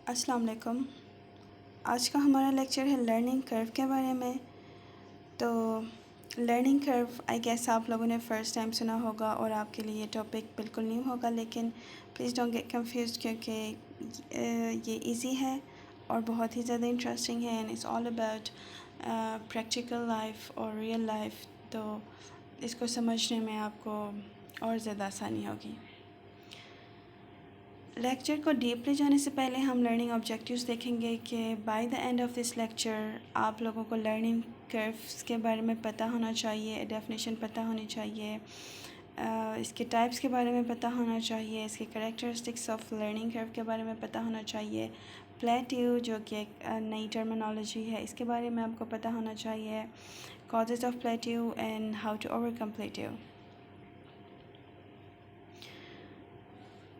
अस्सलाम वालेकुम। आज का हमारा लेक्चर है लर्निंग कर्व के बारे में। तो लर्निंग कर्व आई गेस आप लोगों ने फ़र्स्ट टाइम सुना होगा और आपके लिए ये टॉपिक बिल्कुल न्यू होगा, लेकिन प्लीज़ डोंट गेट कंफ्यूज्ड क्योंकि ये इजी है और बहुत ही ज़्यादा इंटरेस्टिंग है and it's all about practical life और रियल लाइफ। तो इसको समझने में आपको और ज़्यादा आसानी होगी। लेक्चर को डीपली जाने से पहले हम लर्निंग ऑब्जेक्टिव्स देखेंगे कि by the end of this lecture आप लोगों को लर्निंग कर्व्स के बारे में पता होना चाहिए, डेफिनेशन पता होनी चाहिए, इसके टाइप्स के बारे में पता होना चाहिए, इसके कैरेक्टरिस्टिक्स ऑफ लर्निंग कर्व के बारे में पता होना चाहिए, प्लेट्यू जो कि एक नई टर्मिनोलॉजी है इसके बारे में आपको पता होना चाहिए, causes of plateau and how to overcome plateau.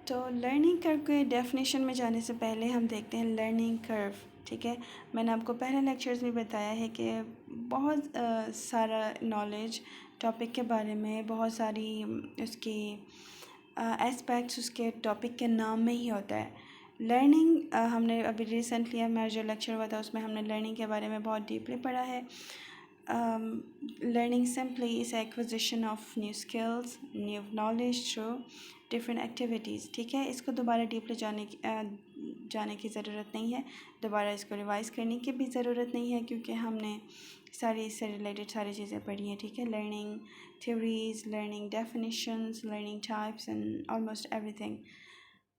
तो लर्निंग कर्व के डेफिनेशन में जाने से पहले हम देखते हैं लर्निंग कर्व। ठीक है, मैंने आपको पहले लेक्चर्स में बताया है कि बहुत सारा नॉलेज टॉपिक के बारे में, बहुत सारी उसकी एस्पेक्ट्स उसके टॉपिक के नाम में ही होता है। लर्निंग हमने अभी रिसेंटली हमारा जो लेक्चर हुआ था उसमें हमने लर्निंग के बारे में बहुत डीपली पढ़ा है। Learning simply is acquisition of new skills, new knowledge through different activities। ठीक है, इसको दोबारा डीपली जाने की ज़रूरत नहीं है, दोबारा इसको रिवाइज़ करने की भी ज़रूरत नहीं है क्योंकि हमने सारी इससे रिलेटेड सारी चीज़ें पढ़ी हैं। ठीक है, learning theories, learning definitions, learning types and almost everything.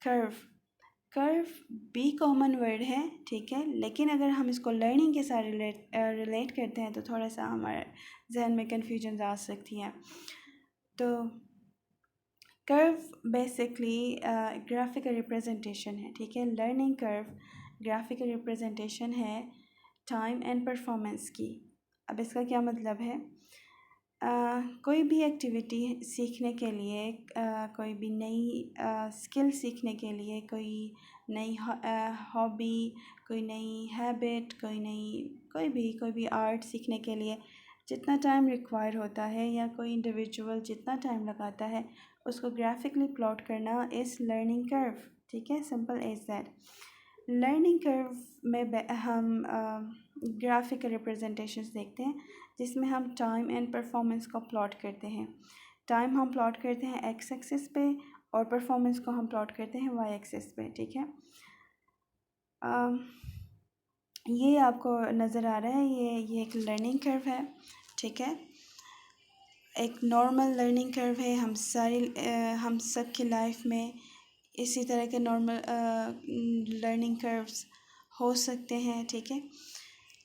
Curve curve भी कॉमन वर्ड है, ठीक है, लेकिन अगर हम इसको लर्निंग के साथ रिलेट करते हैं तो थोड़ा सा हमारे जहन में कन्फ्यूजन आ सकती हैं। तो कर्व बेसिकली ग्राफिकल रिप्रेजेंटेशन है। ठीक है, लर्निंग कर्व ग्राफिकल रिप्रेजेंटेशन है टाइम एंड परफॉर्मेंस की। अब इसका क्या मतलब है? कोई भी एक्टिविटी सीखने के लिए, कोई भी नई स्किल सीखने के लिए, कोई नई हॉबी, कोई नई हैबिट, कोई भी आर्ट सीखने के लिए जितना टाइम रिक्वायर होता है या कोई इंडिविजुअल जितना टाइम लगाता है उसको ग्राफिकली प्लॉट करना इज़ लर्निंग कर्व। ठीक है, simple as that. Learning curve में हम ग्राफिकल रिप्रेजेंटेशंस देखते हैं जिसमें हम टाइम एंड परफॉर्मेंस को प्लॉट करते हैं। टाइम हम प्लॉट करते हैं एक्स एक्सिस पे और परफॉर्मेंस को हम प्लॉट करते हैं वाई एक्सिस पे। ठीक है, ये आपको नज़र आ रहा है, ये एक लर्निंग कर्व है। ठीक है, एक नॉर्मल लर्निंग कर्व है। हम सब की लाइफ में इसी तरह के नॉर्मल लर्निंग कर्व्स हो सकते हैं। ठीक है,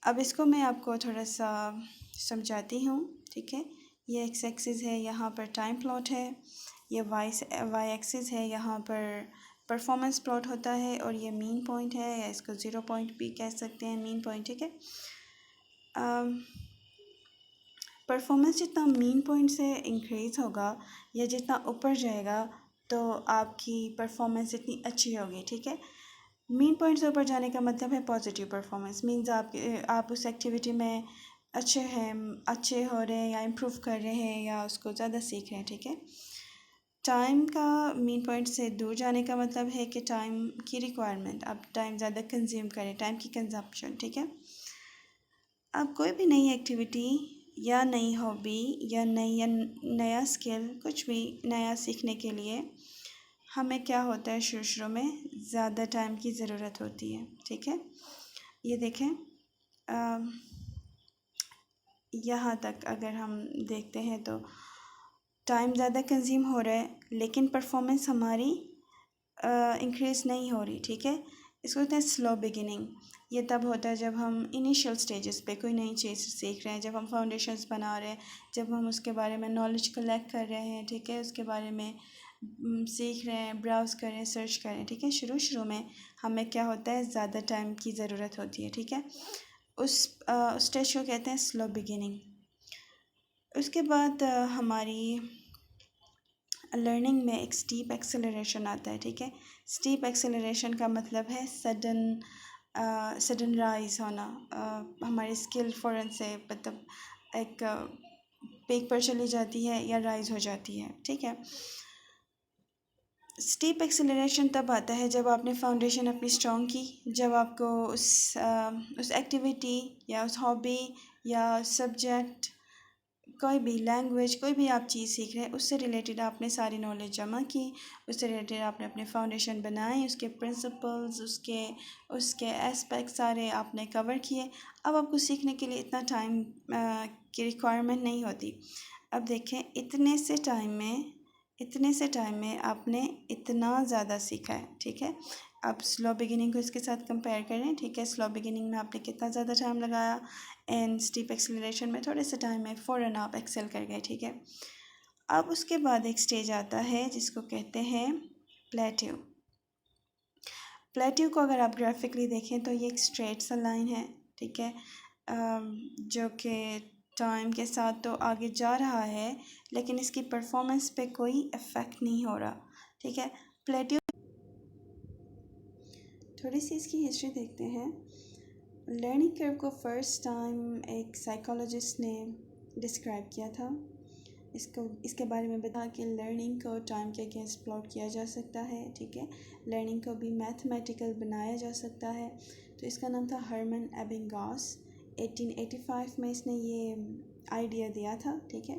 अब इसको मैं आपको थोड़ा सा समझाती हूँ। ठीक है, ये एक्स एक्सिस है, यहाँ पर टाइम प्लॉट है, ये वाई एक्सिस है, यहाँ पर परफॉर्मेंस प्लॉट होता है और ये मीन पॉइंट है या इसको ज़ीरो पॉइंट भी कह सकते हैं, मीन पॉइंट। ठीक है, परफॉर्मेंस जितना मीन पॉइंट से इंक्रीज़ होगा या जितना ऊपर जाएगा तो आपकी परफॉर्मेंस इतनी अच्छी होगी। ठीक है, मीन पॉइंट से ऊपर जाने का मतलब है पॉजिटिव परफॉर्मेंस, मीन्स आप उस एक्टिविटी में अच्छे हो रहे हैं या इम्प्रूव कर रहे हैं या उसको ज़्यादा सीख रहे हैं। ठीक है, टाइम का मीन पॉइंट से दूर जाने का मतलब है कि टाइम की रिक्वायरमेंट, आप टाइम ज़्यादा कंज्यूम करें, टाइम की कंजप्शन। ठीक है, अब कोई भी नई एक्टिविटी या नई हॉबी या नया स्किल, कुछ भी नया सीखने के लिए हमें क्या होता है, शुरू में ज़्यादा टाइम की ज़रूरत होती है। ठीक है, ये देखें, यहाँ तक अगर हम देखते हैं तो टाइम ज़्यादा कंज्यूम हो रहा है लेकिन परफॉर्मेंस हमारी इंक्रीज़ नहीं हो रही। ठीक है, इसको कहते हैं स्लो बिगिनिंग। ये तब होता है जब हम इनिशियल स्टेजेस पे कोई नई चीज़ सीख रहे हैं, जब हम फाउंडेशंस बना रहे हैं, जब हम उसके बारे में नॉलेज कलेक्ट कर रहे हैं। ठीक है, उसके बारे में सीख रहे हैं, ब्राउज़ कर रहे हैं, सर्च कर रहे हैं। ठीक है, शुरू में हमें क्या होता है, ज़्यादा टाइम की ज़रूरत होती है। ठीक है, उस स्टेज को कहते हैं स्लो बिगिनिंग। उसके बाद हमारी लर्निंग में एक स्टीप एक्सेलरेशन आता है। ठीक है, स्टीप एक्सेलरेशन का मतलब है सडन राइज होना, हमारी स्किल फ़ौरन से मतलब एक पीक पर चली जाती है या राइज हो जाती है। ठीक है, स्टीप एक्सेलरेशन तब आता है जब आपने फाउंडेशन अपनी स्ट्रॉन्ग की, जब आपको उस एक्टिविटी या उस हॉबी या सब्जेक्ट, कोई भी लैंग्वेज, कोई भी आप चीज़ सीख रहे हैं, उससे रिलेटेड आपने सारी नॉलेज जमा की, उससे रिलेटेड आपने अपने फाउंडेशन बनाए, उसके प्रिंसिपल्स, उसके उसके एस्पेक्ट सारे आपने कवर किए। अब आपको सीखने के लिए इतना टाइम की रिक्वायरमेंट नहीं होती। अब देखें, इतने से टाइम में आपने इतना ज़्यादा सीखा है, ठीक है। आप स्लो बिगिनिंग को इसके साथ कंपेयर करें, ठीक है। स्लो बिगिनिंग में आपने कितना ज़्यादा टाइम लगाया, एंड स्टीप एक्सेलरेशन में थोड़े से टाइम में फ़ौरन आप एक्सेल कर गए, ठीक है। अब उसके बाद एक स्टेज आता है जिसको कहते हैं प्लेट्यू। प्लेट्यू को अगर आप ग्राफिकली देखें तो ये एक स्ट्रेट सा लाइन है, ठीक है, जो कि टाइम के साथ तो आगे जा रहा है, लेकिन इसकी परफॉर्मेंस पे कोई इफ़ेक्ट नहीं हो रहा, ठीक है। प्लेट्यू, थोड़ी सी इसकी हिस्ट्री देखते हैं। लर्निंग कर्व को फर्स्ट टाइम एक साइकोलॉजिस्ट ने डिस्क्राइब किया था। इसके बारे में बता कि लर्निंग को टाइम के अगेंस्ट प्लॉट किया जा सकता है, ठीक है। लर्निंग को भी मैथमेटिकल बनाया जा सकता है। तो इसका नाम था हरमन एबिंगास। 1885 में इसने ये आइडिया दिया था, ठीक है।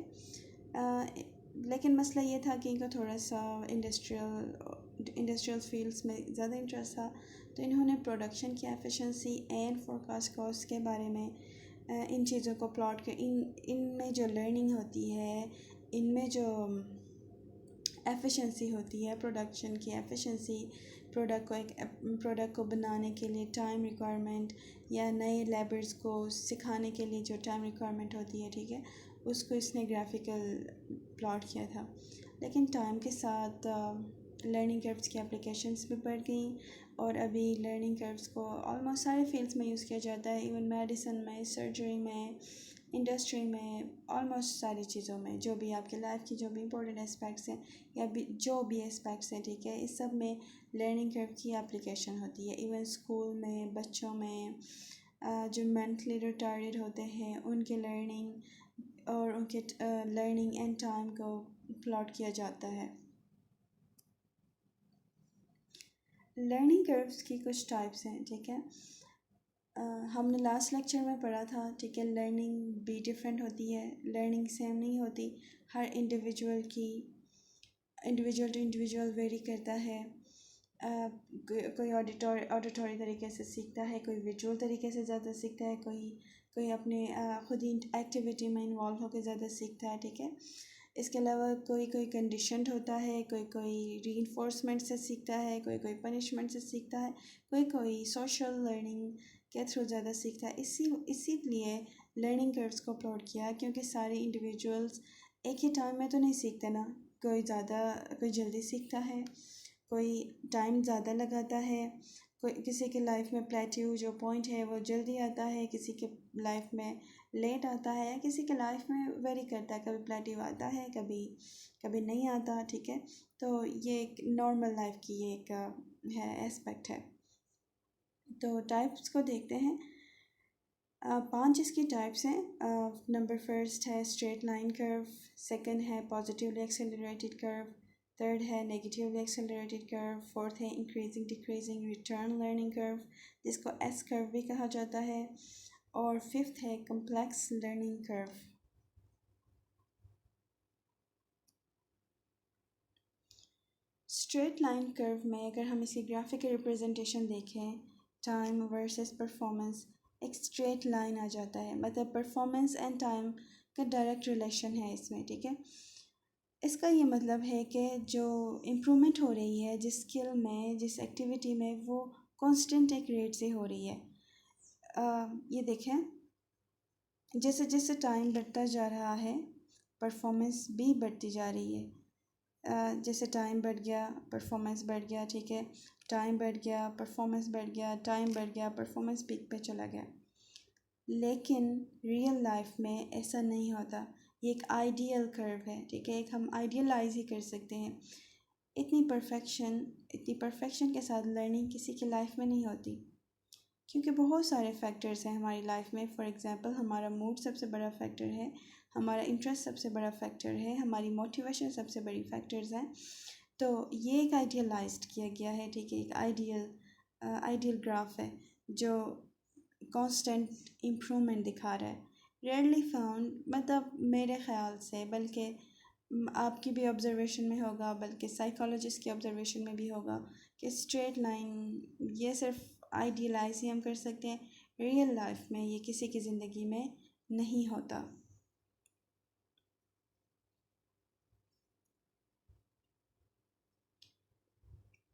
लेकिन मसला ये था कि इनको थोड़ा सा इंडस्ट्रियल फील्ड्स में ज़्यादा इंटरेस्ट था, तो इन्होंने प्रोडक्शन की एफिशिएंसी एंड फोरकास्ट कॉस्ट के बारे में इन चीज़ों को प्लॉट कर, इनमें जो लर्निंग होती है, इनमें जो एफिशिएंसी होती है, प्रोडक्शन की एफिशिएंसी, प्रोडक्ट को बनाने के लिए टाइम रिक्वायरमेंट, या नए लेबर्स को सिखाने के लिए जो टाइम रिक्वायरमेंट होती है, ठीक है, उसको इसने ग्राफिकल प्लॉट किया था। लेकिन टाइम के साथ लर्निंग कर्व्स की एप्लीकेशंस भी बढ़ गई, और अभी लर्निंग कर्व्स को ऑलमोस्ट सारे फील्ड्स में यूज़ किया जाता है, इवन मेडिसिन में, सर्जरी में, इंडस्ट्री में, ऑलमोस्ट सारी चीज़ों में, जो भी आपके लाइफ की जो भी इंपॉर्टेंट एस्पेक्ट्स हैं, या भी जो भी एस्पेक्ट्स हैं, ठीक है, इस सब में लर्निंग कर्व की एप्लीकेशन होती है। इवन स्कूल में बच्चों में जो मेंटली रिटार्डेड होते हैं, उनके लर्निंग और उनके लर्निंग एंड टाइम को प्लॉट किया जाता है। लर्निंग कर्व्स की कुछ टाइप्स हैं, ठीक है। हमने लास्ट लेक्चर में पढ़ा था, ठीक है, लर्निंग भी डिफरेंट होती है, लर्निंग सेम नहीं होती, हर इंडिविजुअल टू इंडिविजुअल वेरी करता है। कोई ऑडिटोरी तरीके से सीखता है, कोई विजुअल तरीके से ज़्यादा सीखता है, कोई अपने खुद ही एक्टिविटी में इन्वॉल्व होकर ज़्यादा सीखता है, ठीक है। इसके अलावा कोई कंडीशनड होता है, कोई रीइंफोर्समेंट से सीखता है, कोई पनिशमेंट से सीखता है, कोई सोशल लर्निंग के थ्रू ज़्यादा सीखता है। इसीलिए लर्निंग कर्व्स को प्लॉट किया, क्योंकि सारे इंडिविजुअल्स एक ही टाइम में तो नहीं सीखते ना, कोई जल्दी सीखता है, कोई टाइम ज़्यादा लगाता है, कोई किसी के लाइफ में प्लेट्यू जो पॉइंट है वो जल्दी आता है, किसी के लाइफ में लेट आता है, या किसी के लाइफ में वेरी करता है, कभी प्लेट्यू आता है, कभी कभी नहीं आता, ठीक है। तो ये एक नॉर्मल लाइफ की ये एक है एस्पेक्ट है। तो टाइप्स को देखते हैं। 5 इसकी टाइप्स हैं। नंबर फर्स्ट है स्ट्रेट लाइन कर्व, सेकंड है पॉजिटिवली एक्सेलरेटेड कर्व, थर्ड है नेगेटिवली एक्सेलरेटेड कर्व, फोर्थ है increasing decreasing return learning curve, जिसको एस कर्व भी कहा जाता है, और फिफ्थ है complex learning curve. Straight line curve में अगर हम इसकी ग्राफिकल रिप्रेजेंटेशन देखें, टाइम वर्सेस परफॉर्मेंस, एक स्ट्रेट लाइन आ जाता है, मतलब परफॉर्मेंस एंड टाइम का डायरेक्ट रिलेशन है इसमें, ठीक है। इसका ये मतलब है कि जो इम्प्रूवमेंट हो रही है जिस स्किल में, जिस एक्टिविटी में, वो कांस्टेंट एक रेट से हो रही है। ये देखें, जैसे जैसे टाइम बढ़ता जा रहा है, परफॉर्मेंस भी बढ़ती जा रही है। जैसे टाइम बढ़ गया, परफॉर्मेंस बढ़ गया, ठीक है, टाइम बढ़ गया, परफॉर्मेंस बढ़ गया, टाइम बढ़ गया, परफॉर्मेंस पीक पे चला गया। लेकिन रियल लाइफ में ऐसा नहीं होता। ये एक आइडियल कर्व है, ठीक है, एक हम आइडियलाइज ही कर सकते हैं। इतनी परफेक्शन के साथ लर्निंग किसी की लाइफ में नहीं होती, क्योंकि बहुत सारे फैक्टर्स हैं हमारी लाइफ में। फॉर एग्ज़ाम्पल, हमारा मूड सबसे बड़ा फैक्टर है, हमारा इंटरेस्ट सबसे बड़ा फैक्टर है, हमारी मोटिवेशन सबसे बड़ी फैक्टर्स हैं। तो ये एक आइडियलाइज्ड किया गया है, ठीक है, एक आइडियल ग्राफ है जो कांस्टेंट इम्प्रूवमेंट दिखा रहा है। रेयरली फाउंड मतलब मेरे ख़्याल से, बल्कि आपकी भी ऑब्जर्वेशन में होगा, बल्कि साइकोलॉजिस्ट की ऑब्जर्वेशन में भी होगा कि स्ट्रेट लाइन ये सिर्फ आइडियलाइज ही हम कर सकते हैं, रियल लाइफ में ये किसी की ज़िंदगी में नहीं होता।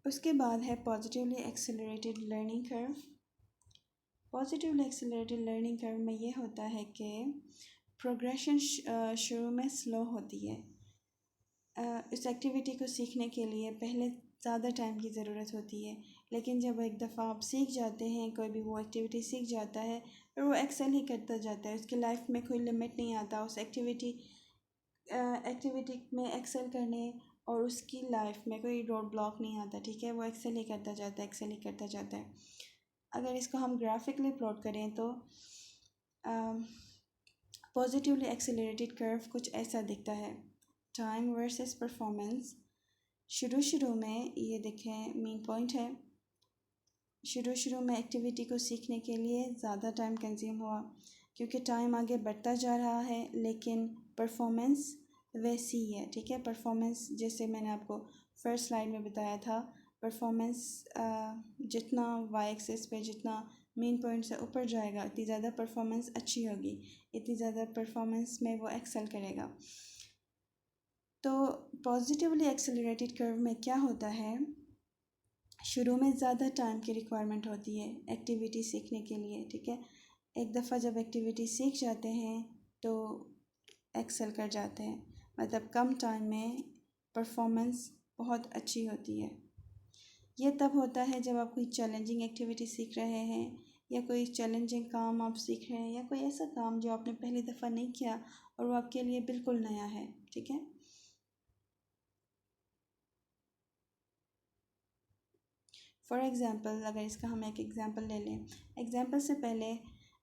उसके बाद है positively accelerated learning curve. Positively accelerated learning curve में ये होता है कि प्रोग्रेशन शुरू में स्लो होती है। इस एक्टिविटी को सीखने के लिए पहले ज़्यादा टाइम की ज़रूरत होती है, लेकिन जब एक दफ़ा आप सीख जाते हैं, कोई भी वो एक्टिविटी सीख जाता है, फिर वो एक्सेल ही करता जाता है, उसकी लाइफ में कोई लिमिट नहीं आता उस एक्टिविटी में एक्सेल करने, और उसकी लाइफ में कोई रोड ब्लॉक नहीं आता, ठीक है, वो एक्सेल ही करता जाता है, एक्सेल ही करता जाता है। अगर इसको हम ग्राफिकली प्लॉट करें तो पॉजिटिवली एक्सेलरेटेड कर्व कुछ ऐसा दिखता है। Time versus performance. शुरू में ये देखें, मेन पॉइंट है, शुरू में एक्टिविटी को सीखने के लिए ज़्यादा टाइम कंज्यूम हुआ क्योंकि टाइम आगे बढ़ता जा रहा है, लेकिन परफॉर्मेंस वैसी ही है, ठीक है। परफॉर्मेंस जैसे मैंने आपको फर्स्ट स्लाइड में बताया था, परफॉर्मेंस जितना वाई एक्सिस पे जितना मेन पॉइंट से ऊपर जाएगा इतनी ज़्यादा परफॉर्मेंस अच्छी होगी, इतनी ज़्यादा परफॉर्मेंस में वो एक्सेल करेगा। तो पॉजिटिवली एक्सेलरेटेड कर्व में क्या होता है, शुरू में ज़्यादा टाइम की रिक्वायरमेंट होती है एक्टिविटी सीखने के लिए, ठीक है। एक दफ़ा जब एक्टिविटी सीख जाते हैं तो एक्सेल कर जाते हैं, मतलब कम टाइम में परफॉर्मेंस बहुत अच्छी होती है। ये तब होता है जब आप कोई चैलेंजिंग एक्टिविटी सीख रहे हैं, या कोई चैलेंजिंग काम आप सीख रहे हैं, या कोई ऐसा काम जो आपने पहली दफ़ा नहीं किया और वो आपके लिए बिल्कुल नया है, ठीक है। फॉर एग्ज़ाम्पल, अगर इसका हम एक एग्ज़ाम्पल ले लें, एग्ज़ाम्पल से पहले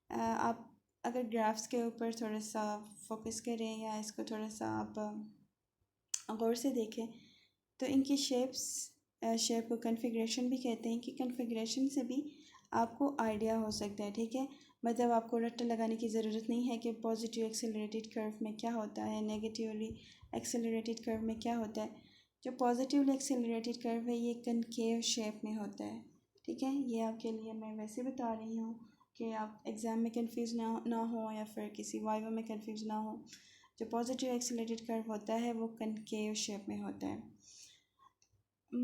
आप अगर ग्राफ्स के ऊपर थोड़ा सा फोकस करें या इसको थोड़ा सा आप गौर से देखें तो इनकी शेप को कन्फिग्रेशन भी कहते हैं, कि कन्फिग्रेशन से भी आपको आइडिया हो सकता है, ठीक है। मतलब आपको रट्टा लगाने की ज़रूरत नहीं है कि पॉजिटिव एक्सेलरेटेड कर्व में क्या होता है, नेगेटिवली एक्सेलरेटेड कर्व में क्या होता है। जो पॉजिटिवली एक्सेलरेटेड कर्व है ये कनकेव शेप में होता है, ठीक है। ये आपके लिए मैं वैसे बता रही हूँ कि आप एग्ज़ाम में कंफ्यूज ना हो या फिर किसी वाइवा में कंफ्यूज ना हो। जो पॉजिटिव एक्सेलरेटेड कर्व होता है वो कनकेव शेप में होता है।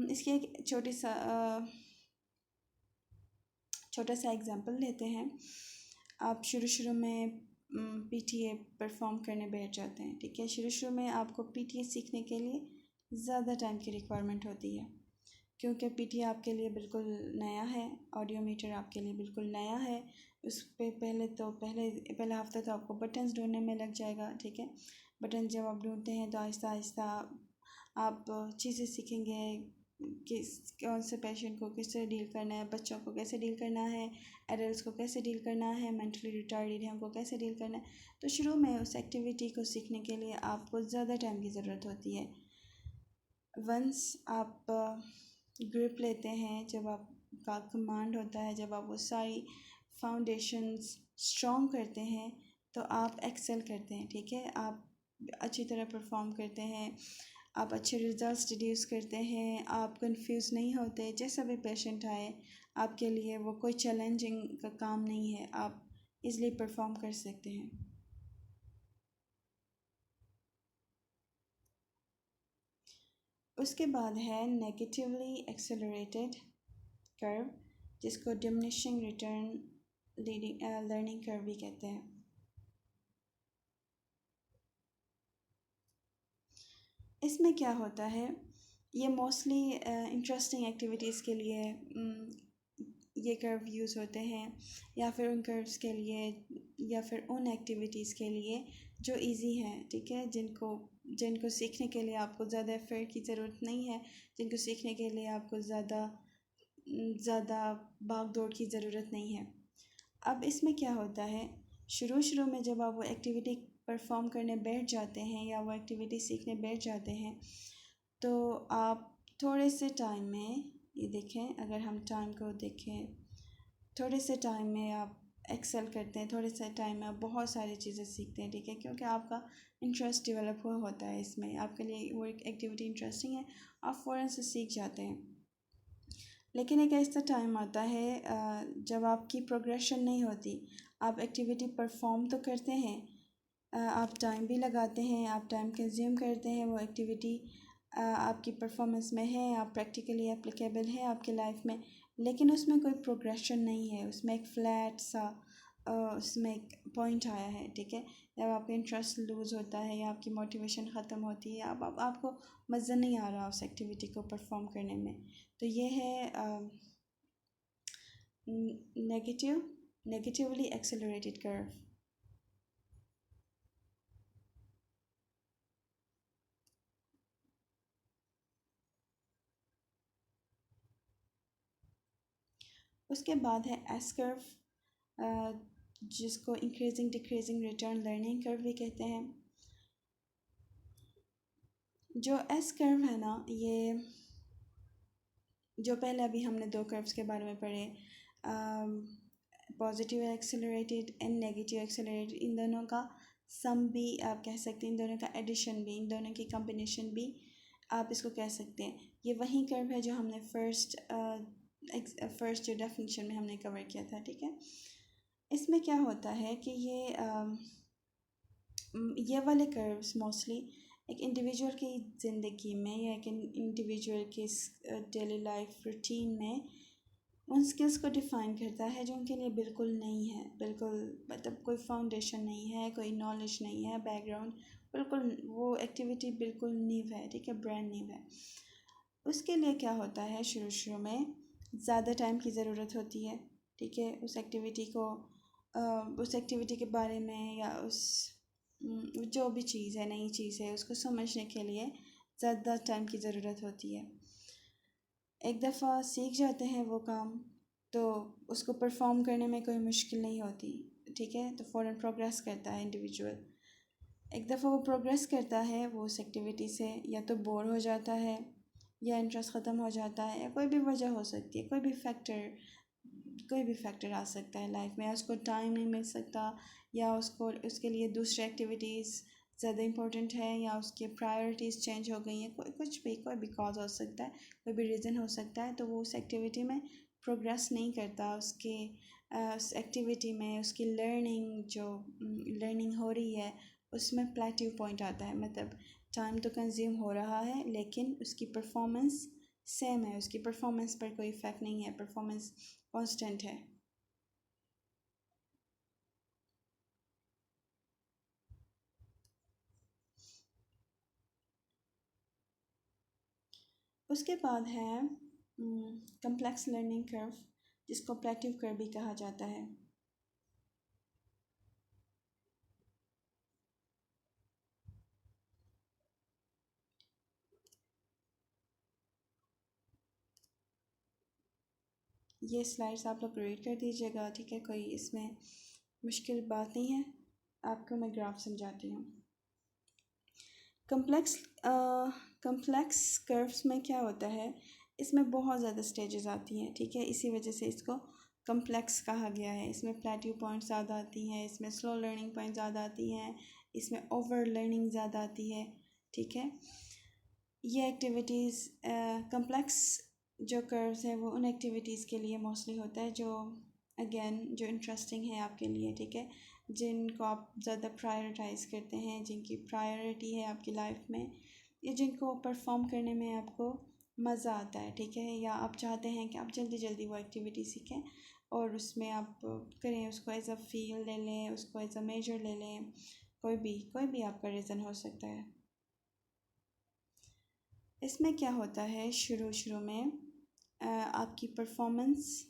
इसकी एक छोटा सा एग्जांपल लेते हैं। आप शुरू में पीटीए परफॉर्म करने बैठ जाते हैं, ठीक है। शुरू में आपको पीटीए सीखने के लिए ज़्यादा टाइम की रिक्वायरमेंट होती है, क्योंकि पीटीए आपके लिए बिल्कुल नया है, ऑडियोमीटर आपके लिए बिल्कुल नया है। उस पे पहला हफ्ता तो आपको बटन्स ढूंढने में लग जाएगा, ठीक है। बटन जब आप ढूंढते हैं तो आहिस्ता आहिस्ता आप चीज़ें सीखेंगे कि कौन से पेशेंट को किससे डील करना है, बच्चों को कैसे डील करना है, एडल्ट्स को कैसे डील करना है, मेंटली रिटार्डेड हैं उनको कैसे डील करना है। तो शुरू में उस एक्टिविटी को सीखने के लिए आपको ज़्यादा टाइम की ज़रूरत होती है। वंस आप ग्रिप लेते हैं, जब आपका कमांड होता है, जब आप वो सारी फाउंडेशंस स्ट्रॉन्ग करते हैं तो आप एक्सेल करते हैं, ठीक है। आप अच्छी तरह परफॉर्म करते हैं, आप अच्छे रिजल्ट्स डिड्यूस करते हैं, आप कंफ्यूज नहीं होते। जैसा भी पेशेंट आए आपके लिए वो कोई चैलेंजिंग का काम नहीं है, आप इज़िली परफॉर्म कर सकते हैं। उसके बाद है नेगेटिवली एक्सेलरेटेड कर्व, जिसको डिमिनिशिंग रिटर्न लर्निंग कर्व भी कहते हैं। इसमें क्या होता है, ये मोस्टली इंटरेस्टिंग एक्टिविटीज़ के लिए ये कर्व यूज़ होते हैं, या फिर उन कर्व्स के लिए, या फिर उन एक्टिविटीज़ के लिए जो इजी हैं, ठीक है, जिनको सीखने के लिए आपको ज़्यादा एफर्ट की ज़रूरत नहीं है, जिनको सीखने के लिए आपको ज़्यादा भाग दौड़ की ज़रूरत नहीं है। अब इसमें क्या होता है, शुरू में जब आप वो एक्टिविटी परफॉर्म करने बैठ जाते हैं या वो एक्टिविटी सीखने बैठ जाते हैं तो आप थोड़े से टाइम में, ये देखें, अगर हम टाइम को देखें, थोड़े से टाइम में आप एक्सेल करते हैं, थोड़े से टाइम में आप बहुत सारी चीज़ें सीखते हैं, ठीक है, क्योंकि आपका इंटरेस्ट डेवलप हुआ होता है इसमें, आपके लिए वो एक एक्टिविटी इंटरेस्टिंग है, आप फ़ौरन से सीख जाते हैं। लेकिन एक ऐसा टाइम आता है जब आपकी प्रोग्रेशन नहीं होती, आप एक्टिविटी परफॉर्म तो करते हैं, आप टाइम भी लगाते हैं, आप टाइम कंज्यूम करते हैं, वो एक्टिविटी आपकी परफॉर्मेंस में है, आप प्रैक्टिकली एप्लीकेबल है आपके लाइफ में, लेकिन उसमें कोई प्रोग्रेशन नहीं है, उसमें एक फ्लैट सा उसमें एक पॉइंट आया है, ठीक है, जब आपका इंटरेस्ट लूज़ होता है या आपकी मोटिवेशन ख़त्म होती है, अब आपको मज़ा नहीं आ रहा उस एक्टिविटी को परफॉर्म करने में, तो ये है नेगेटिवली एक्सेलरेटेड कर्व। उसके बाद है एस कर्व, जिसको increasing decreasing return learning curve भी कहते हैं। जो एस कर्व है ना, ये जो पहले अभी हमने दो कर्व्स के बारे में पढ़े, positive accelerated and negative accelerated, इन दोनों का सम भी आप कह सकते हैं, इन दोनों का एडिशन भी, इन दोनों की कॉम्बिनेशन भी आप इसको कह सकते हैं। ये वही कर्व है जो हमने फर्स्ट जो डेफिनेशन में हमने कवर किया था, ठीक है। इसमें क्या होता है कि ये वाले कर्व्स मोस्टली एक इंडिविजुअल की ज़िंदगी में या एक इंडिविजुअल के डेली लाइफ रूटीन में उन स्किल्स को डिफ़ाइन करता है जो उनके लिए बिल्कुल नहीं है, बिल्कुल मतलब कोई फाउंडेशन नहीं है, कोई नॉलेज नहीं है, बैकग्राउंड बिल्कुल, वो एक्टिविटी बिल्कुल नीव है, ठीक है, ब्रांड नीव है। उसके लिए क्या होता है, शुरू शुरू में ज़्यादा टाइम की ज़रूरत होती है, ठीक है, उस एक्टिविटी के बारे में या उस जो भी चीज़ है, नई चीज़ है, उसको समझने के लिए ज़्यादा टाइम की ज़रूरत होती है। एक दफ़ा सीख जाते हैं वो काम, तो उसको परफॉर्म करने में कोई मुश्किल नहीं होती, ठीक है, तो फ़ौरन प्रोग्रेस करता है इंडिविजुअल। एक दफ़ा वो प्रोग्रेस करता है, वो उस एक्टिविटी से या तो बोर हो जाता है या इंटरेस्ट ख़त्म हो जाता है, या कोई भी वजह हो सकती है, कोई भी फैक्टर आ सकता है लाइफ में, उसको टाइम नहीं मिल सकता, या उसको उसके लिए दूसरी एक्टिविटीज़ ज़्यादा इम्पोर्टेंट है, या उसकी प्रायोरिटीज़ चेंज हो गई हैं, कोई भी कॉज हो सकता है, कोई भी रीज़न हो सकता है, तो वो उस एक्टिविटी में प्रोग्रेस नहीं करता, उस एक्टिविटी में उसकी लर्निंग हो रही है, उसमें प्लेट्यूव पॉइंट आता है, मतलब टाइम तो कंज्यूम हो रहा है लेकिन उसकी परफॉर्मेंस सेम है, उसकी परफॉर्मेंस पर कोई इफ़ेक्ट नहीं है, परफॉर्मेंस कांस्टेंट है। उसके बाद है कम्प्लेक्स लर्निंग कर्व, जिसको प्लेट्यूव कर्व भी कहा जाता है। ये स्लाइड्स आप लोग रीड कर दीजिएगा, ठीक है, कोई इसमें मुश्किल बात नहीं है, आपको मैं ग्राफ समझाती हूँ। कम्प्लेक्स कम्प्लेक्स कर्व्स में क्या होता है, इसमें बहुत ज़्यादा स्टेजेस आती हैं, ठीक है, इसी वजह से इसको कम्प्लेक्स कहा गया है। इसमें प्लेट्यू पॉइंट ज़्यादा आती हैं, इसमें स्लो लर्निंग पॉइंट ज़्यादा आती हैं, इसमें ओवर लर्निंग ज़्यादा आती है, ठीक है। ये एक्टिविटीज़ कम्प्लेक्स जो कर्व्स हैं वो उन एक्टिविटीज़ के लिए मोस्टली होता है जो अगेन जो इंटरेस्टिंग है आपके लिए, ठीक है, जिनको आप ज़्यादा प्रायोरिटाइज़ करते हैं, जिनकी प्रायोरिटी है आपकी लाइफ में, या जिनको परफॉर्म करने में आपको मज़ा आता है, ठीक है, या आप चाहते हैं कि आप जल्दी जल्दी वो एक्टिविटी सीखें और उसमें आप करें, उसको एज अ फील ले लें, उसको एज अ मेजर ले लें, कोई भी आपका रीज़न हो सकता है। इसमें क्या होता है, शुरू शुरू में आपकी परफॉर्मेंस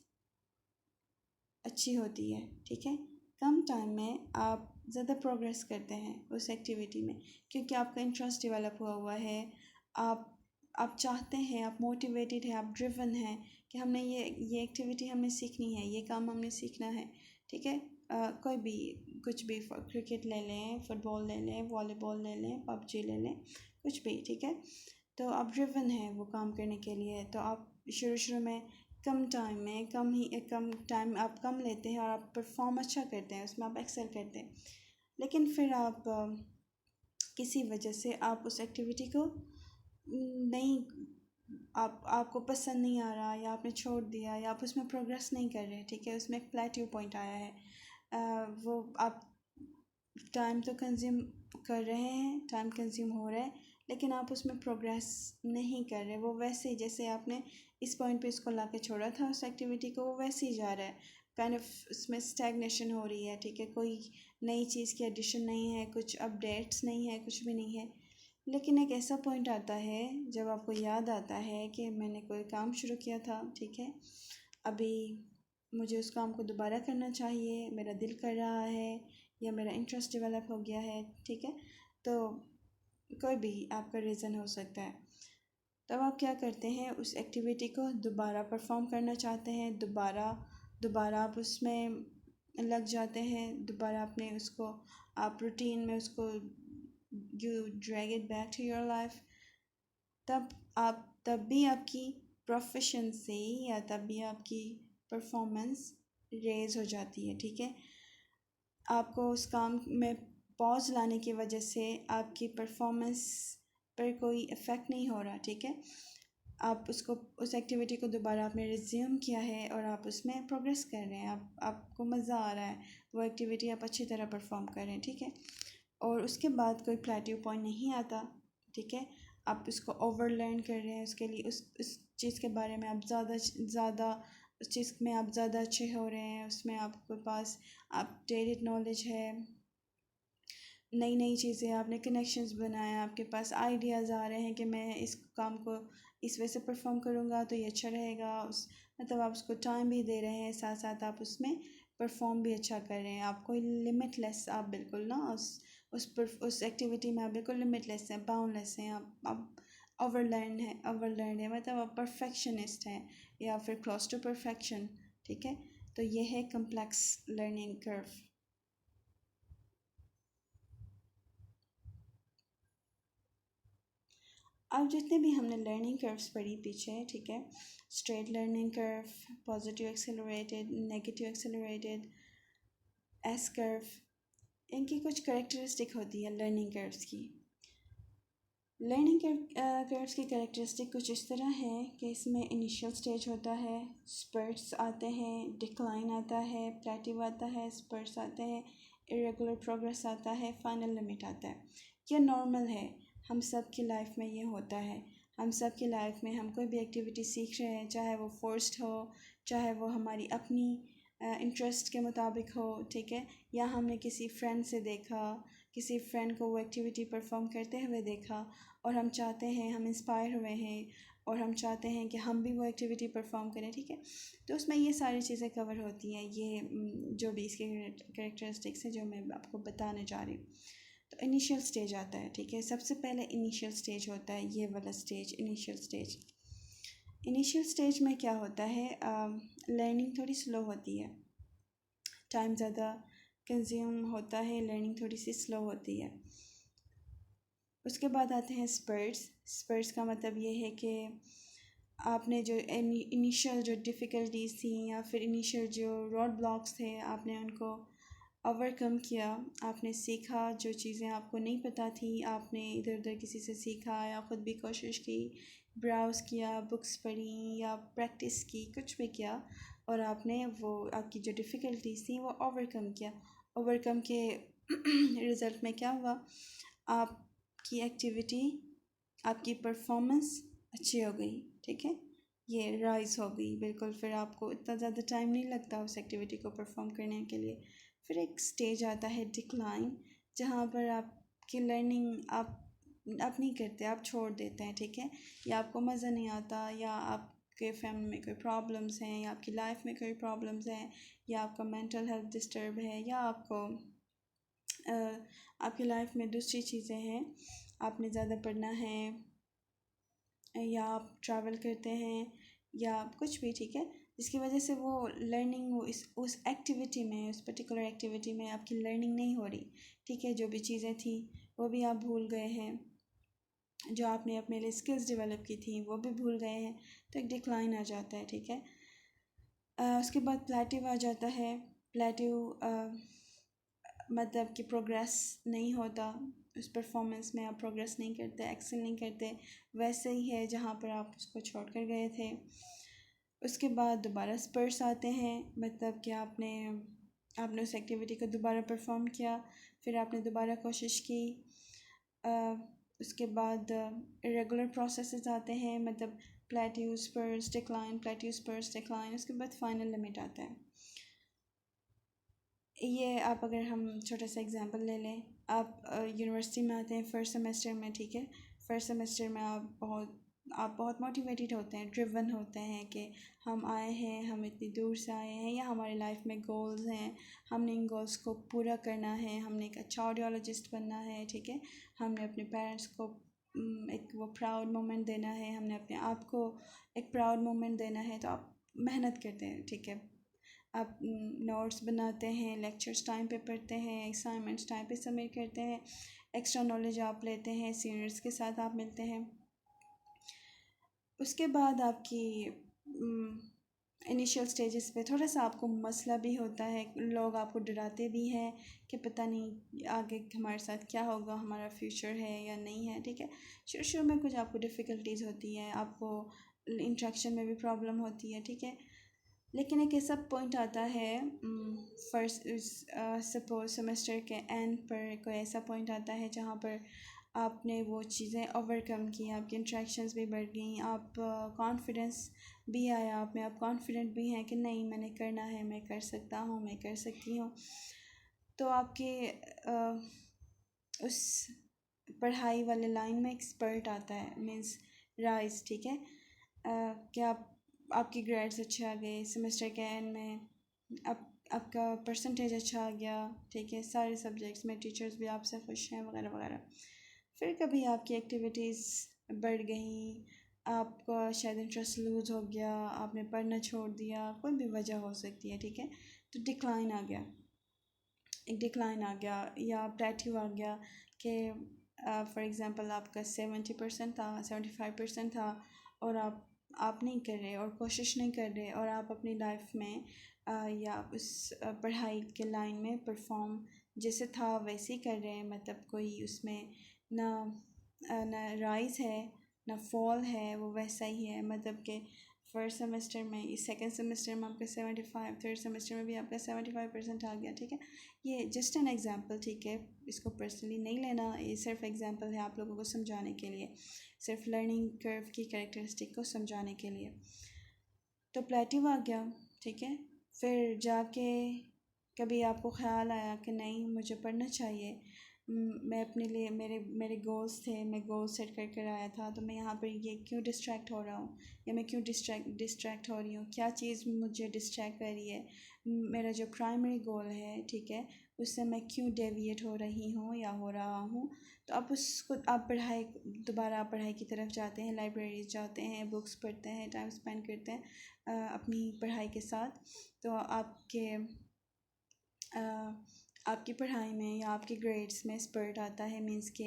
अच्छी होती है, ठीक है, कम टाइम में आप ज़्यादा प्रोग्रेस करते हैं उस एक्टिविटी में, क्योंकि आपका इंटरेस्ट डेवलप हुआ है, आप आप चाहते हैं, आप मोटिवेटेड हैं, आप ड्रिवन हैं कि हमने ये एक्टिविटी हमें सीखनी है, ये काम हमने सीखना है, ठीक है, कोई भी कुछ भी, क्रिकेट ले लें, फुटबॉल ले लें, वॉलीबॉल ले लें, पबजी ले लें, कुछ भी, ठीक है, तो आप ड्रिवन है वो काम करने के लिए। तो आप शुरू शुरू में कम टाइम में कम टाइम आप कम लेते हैं और आप परफॉर्म अच्छा करते हैं, उसमें आप एक्सेल करते हैं। लेकिन फिर आप किसी वजह से आप उस एक्टिविटी को नहीं, आपको पसंद नहीं आ रहा, या आपने छोड़ दिया, या आप उसमें प्रोग्रेस नहीं कर रहे, ठीक है, उसमें एक प्लेट्यू पॉइंट आया है। वो आप टाइम तो कंज्यूम कर रहे हैं, टाइम कंज्यूम हो रहा है, लेकिन आप उसमें प्रोग्रेस नहीं कर रहे। वो वैसे ही जैसे आपने इस पॉइंट पे इसको ला के छोड़ा था उस एक्टिविटी को, वो वैसे ही जा रहा है, काइंड ऑफ उसमें स्टैग्नेशन हो रही है, ठीक है, कोई नई चीज़ की एडिशन नहीं है, कुछ अपडेट्स नहीं है, कुछ भी नहीं है। लेकिन एक ऐसा पॉइंट आता है जब आपको याद आता है कि मैंने कोई काम शुरू किया था, ठीक है, अभी मुझे उस काम को दोबारा करना चाहिए, मेरा दिल कर रहा है, या मेरा इंटरेस्ट डेवलप हो गया है, ठीक है। तो कोई भी आपका रीज़न हो सकता है। तब आप क्या करते हैं, उस एक्टिविटी को दोबारा परफॉर्म करना चाहते हैं, दोबारा आप उसमें लग जाते हैं, दोबारा आपने उसको आप रूटीन में उसको you drag it back to your life. तब भी आपकी प्रोफिशेंसी या तब भी आपकी परफॉर्मेंस रेज हो जाती है, ठीक है। आपको उस काम में पॉज लाने की वजह से आपकी परफॉर्मेंस पर कोई इफ़ेक्ट नहीं हो रहा, ठीक है। आप उसको उस एक्टिविटी को दोबारा आपने रिज्यूम किया है और आप उसमें प्रोग्रेस कर रहे हैं, आपको मज़ा आ रहा है, वो एक्टिविटी आप अच्छी तरह परफॉर्म कर रहे हैं, ठीक है। और उसके बाद कोई प्लेट्यू पॉइंट नहीं आता, ठीक है। आप उसको ओवर लर्न कर रहे हैं, उसके लिए उस चीज़ के बारे में आप ज़्यादा उस चीज़ में आप ज़्यादा अच्छे हो रहे हैं, उसमें आपके पास अपडेटेड नॉलेज है, नई नई चीज़ें, आपने कनेक्शंस बनाया, आपके पास आइडियाज़ आ रहे हैं कि मैं इस काम को इस वजह से परफॉर्म करूँगा तो ये अच्छा रहेगा। उस मतलब आप उसको टाइम भी दे रहे हैं, साथ साथ आप उसमें परफॉर्म भी अच्छा कर रहे हैं। आप कोई लिमिटलेस, आप बिल्कुल ना उस एक्टिविटी में आप बिल्कुल लिमिटलेस हैं, बाउंडलेस हैं, आप ओवरलर्न है, मतलब आप परफेक्शनिस्ट हैं या फिर क्लोज टू परफेक्शन, ठीक है। तो ये है कम्प्लेक्स लर्निंग कर्व। अब जितने भी हमने लर्निंग कर्व्स पढ़ी पीछे, ठीक है, straight learning curve, positive accelerated, negative accelerated, S curve, इनकी कुछ करेक्टरिस्टिक होती है लर्निंग कर्व्स की। लर्निंग कर्व्स की करेक्टरिस्टिक कुछ इस तरह है कि इसमें इनिशियल स्टेज होता है, स्पर्ट्स आते हैं, डिक्लाइन आता है, प्लेटिव आता है, स्पर्ट्स आते हैं, इरेगुलर प्रोग्रेस आता है, फाइनल लिमिट आता है। यह नॉर्मल है, हम सब की लाइफ में ये होता है। हम सब की लाइफ में हम कोई भी एक्टिविटी सीख रहे हैं, चाहे वो फोर्स्ड हो, चाहे वो हमारी अपनी इंटरेस्ट के मुताबिक हो, ठीक है, या हमने किसी फ्रेंड से देखा, किसी फ्रेंड को वो एक्टिविटी परफॉर्म करते हुए देखा और हम चाहते हैं, हम इंस्पायर हुए हैं और हम चाहते हैं कि हम भी वो एक्टिविटी परफॉर्म करें, ठीक है। तो उसमें ये सारी चीज़ें कवर होती हैं, ये जो भी इसके कैरेक्टरिस्टिक्स हैं जो मैं आपको बताने जा रही हूँ। तो इनिशियल स्टेज आता है, ठीक है, सबसे पहले इनिशियल स्टेज होता है, ये वाला stage, initial stage. Initial stage में क्या होता है, लर्निंग थोड़ी स्लो होती है, टाइम ज़्यादा कंज्यूम होता है, लर्निंग थोड़ी सी स्लो होती है। उसके बाद आते हैं स्पर्ट्स। स्पर्ट्स का मतलब ये है कि आपने जो इनिशियल जो डिफ़िकल्टीज़ थी या फिर इनिशियल जो रोड ब्लॉक्स थे, आपने उनको ओवरकम किया, आपने सीखा, जो चीज़ें आपको नहीं पता थी आपने इधर उधर किसी से सीखा या ख़ुद भी कोशिश की, ब्राउज़ किया, बुक्स पढ़ी या प्रैक्टिस की, कुछ भी किया और आपने वो आपकी जो डिफ़िकल्टीज़ थी वो ओवरकम किया। ओवरकम के रिज़ल्ट में क्या हुआ, आपकी एक्टिविटी, आपकी परफॉर्मेंस अच्छी हो गई, ठीक है, ये राइज़ हो गई बिल्कुल। फिर आपको इतना ज़्यादा टाइम नहीं लगता उस एक्टिविटी को परफॉर्म करने के लिए। फिर एक स्टेज आता है डिक्लाइन, जहाँ पर आपकी लर्निंग आप नहीं करते, आप छोड़ देते हैं, ठीक है, या आपको मज़ा नहीं आता, या आपके फैमिली में कोई प्रॉब्लम्स हैं, या आपकी लाइफ में कोई प्रॉब्लम्स हैं, या आपका मेंटल हेल्थ डिस्टर्ब है, या आपको आपकी लाइफ में दूसरी चीज़ें हैं, आपने ज़्यादा पढ़ना है, या आप ट्रैवल करते हैं, या कुछ भी, ठीक है, जिसकी वजह से वो लर्निंग वो इस उस एक्टिविटी में, उस पर्टिकुलर एक्टिविटी में आपकी लर्निंग नहीं हो रही, ठीक है, जो भी चीज़ें थी वो भी आप भूल गए हैं, जो आपने अपने लिए स्किल्स डेवलप की थी वो भी भूल गए हैं, तो एक डिक्लाइन आ जाता है, ठीक है। उसके बाद प्लेटिव आ जाता है। प्लेटिव मतलब कि प्रोग्रेस नहीं होता, उस परफॉर्मेंस में आप प्रोग्रेस नहीं करते, एक्सेल नहीं करते, वैसे ही है जहाँ पर आप उसको छोड़ कर गए थे। उसके बाद दोबारा स्पर्स आते हैं, मतलब कि आपने उस एक्टिविटी को दोबारा परफॉर्म किया, फिर आपने दोबारा कोशिश की। उसके बाद रेगुलर प्रोसेसेस आते हैं, मतलब प्लेट्यू स्पर्स डिक्लाइन, प्लेट्यू स्पर्स डिक्लाइन। उसके बाद फाइनल लिमिट आता है। ये आप अगर हम छोटा सा एग्जांपल ले लें, आप यूनिवर्सिटी में आते हैं फर्स्ट सेमेस्टर में, ठीक है। फर्स्ट सेमेस्टर में आप बहुत मोटिवेटेड होते हैं, ड्रिवन होते हैं कि हम आए हैं, हम इतनी दूर से आए हैं, या हमारी लाइफ में गोल्स हैं, हमने इन गोल्स को पूरा करना है, हमने एक अच्छा ऑडियोलॉजिस्ट बनना है, ठीक है। हमने अपने पेरेंट्स को एक वो प्राउड मोमेंट देना है, हमने अपने आप को एक प्राउड मोमेंट देना है, तो आप मेहनत करते हैं, ठीक है। आप नोट्स बनाते हैं, लेक्चर्स टाइम पे पढ़ते हैं, असाइनमेंट्स टाइम पे सबमिट करते हैं, एक्स्ट्रा नॉलेज आप लेते हैं, सीनियर्स के साथ आप मिलते हैं। उसके बाद आपकी इनिशियल स्टेजेस पे थोड़ा सा आपको मसला भी होता है, लोग आपको डराते भी हैं कि पता नहीं आगे हमारे साथ क्या होगा, हमारा फ्यूचर है या नहीं है, ठीक है। शुरू शुरू में कुछ आपको डिफ़िकल्टीज़ होती हैं, आपको इंट्रैक्शन में भी प्रॉब्लम होती है, ठीक है। लेकिन एक ऐसा पॉइंट आता है, फर्स्ट सपोज सेमेस्टर के एंड पर कोई ऐसा पॉइंट आता है जहाँ पर आपने वो चीज़ें ओवरकम की, आपकी इंट्रैक्शंस भी बढ़ गई, आप कॉन्फिडेंस भी आया आप में, आप कॉन्फिडेंट भी हैं कि नहीं मैंने करना है, मैं कर सकता हूँ, मैं कर सकती हूँ। तो आपके उस पढ़ाई वाले लाइन में एक्सपर्ट आता है, मीन्स राइज, ठीक है। कि आपकी ग्रेड्स अच्छे आ गए सेमेस्टर के एंड में, आपका परसेंटेज अच्छा आ गया, ठीक है, सारे सब्जेक्ट्स में टीचर्स भी आपसे खुश हैं वगैरह वगैरह। फिर कभी आपकी एक्टिविटीज़ बढ़ गई, आपका शायद इंटरेस्ट लूज़ हो गया, आपने पढ़ना छोड़ दिया, कोई भी वजह हो सकती है, ठीक है। तो डिक्लाइन आ गया, एक डिक्लाइन आ गया या प्लेट्यू आ गया कि फॉर एग्ज़ाम्पल आपका 70% था, 75% था, और आप नहीं कर रहे और कोशिश नहीं कर रहे, और आप अपनी लाइफ में या उस पढ़ाई के लाइन में परफॉर्म जैसे था वैसे ही कर रहे हैं, मतलब कोई उसमें ना ना राइज़ है ना फॉल है, वो वैसा ही है, मतलब कि फर्स्ट सेमेस्टर में, सेकंड सेमेस्टर में आपका 75, थर्ड सेमेस्टर में भी आपका 75% आ गया, ठीक है। ये जस्ट एन एग्जांपल, ठीक है, इसको पर्सनली नहीं लेना, ये सिर्फ एग्जांपल है आप लोगों को समझाने के लिए, सिर्फ लर्निंग कर्व की कैरेक्टरिस्टिक को समझाने के लिए। तो प्लेटिव आ गया, ठीक है। फिर जाके कभी आपको ख़्याल आया कि नहीं मुझे पढ़ना चाहिए, मैं अपने लिए मेरे मेरे गोल्स थे, मैं गोल सेट कर कर आया था, तो मैं यहाँ पर ये क्यों डिस्ट्रैक्ट हो रहा हूँ, या मैं क्यों डिस्ट्रैक्ट हो रही हूँ, क्या चीज़ मुझे डिस्ट्रैक्ट कर रही है, मेरा जो प्राइमरी गोल है, ठीक है, उससे मैं क्यों डेविएट हो रही हूँ या हो रहा हूँ। तो आप उसको आप दोबारा पढ़ाई की तरफ जाते हैं, लाइब्रेरीज जाते हैं, बुक्स पढ़ते हैं, टाइम स्पेंड करते हैं अपनी पढ़ाई के साथ, तो आपकी पढ़ाई में या आपके ग्रेड्स में स्पर्ट आता है, मींस के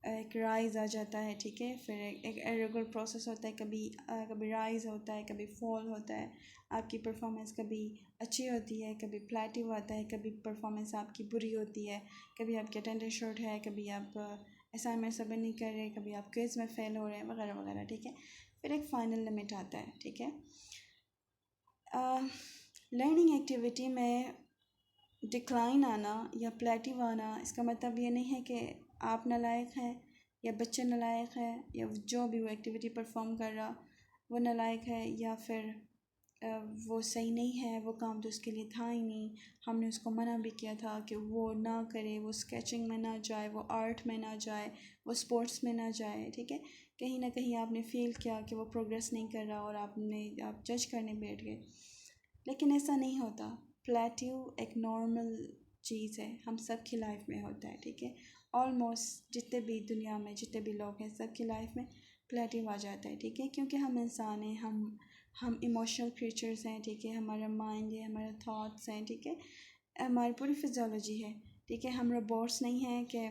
एक राइज़ आ जाता है, ठीक है। फिर एक इरेगुलर प्रोसेस होता है, कभी राइज़ होता है, कभी फॉल होता है, आपकी परफॉर्मेंस कभी अच्छी होती है, कभी प्लेटिव आता है, कभी परफॉर्मेंस आपकी बुरी होती है, कभी आपकी अटेंडेंस शॉर्ट है, कभी आप असाइनमेंट सबमिट नहीं कर रहे, कभी आप क्विज़ में फ़ेल हो रहे हैं वगैरह वगैरह, ठीक है। फिर एक फ़ाइनल लिमिट आता है, ठीक है। लर्निंग एक्टिविटी में डिक्लाइन आना या प्लेटिव आना, इसका मतलब ये नहीं है कि आप नालायक हैं या बच्चे नालायक है, या जो भी वो एक्टिविटी परफॉर्म कर रहा वो नालायक है, या फिर वो सही नहीं है, वो काम तो उसके लिए था ही नहीं, हमने उसको मना भी किया था कि वो ना करे, वो स्केचिंग में ना जाए, वो आर्ट में ना जाए, वो स्पोर्ट्स में ना जाए, ठीक है। कहीं ना कहीं आपने फील किया कि वो प्रोग्रेस नहीं कर रहा और आप जज करने बैठ गए, लेकिन ऐसा नहीं होता। प्लेट्यू एक नॉर्मल चीज़ है, हम सब की लाइफ में होता है, ठीक है। ऑलमोस्ट जितने भी दुनिया में जितने भी लोग हैं सब की लाइफ में प्लेट्यू आ जाता है, ठीक है, क्योंकि हम इंसान हैं, हम इमोशनल क्रिएचर्स हैं, ठीक है, हमारा माइंड है, हमारे थॉट्स हैं, ठीक है, हमारी पूरी फिजियोलॉजी है, ठीक है। हम रोबोट्स नहीं हैं कि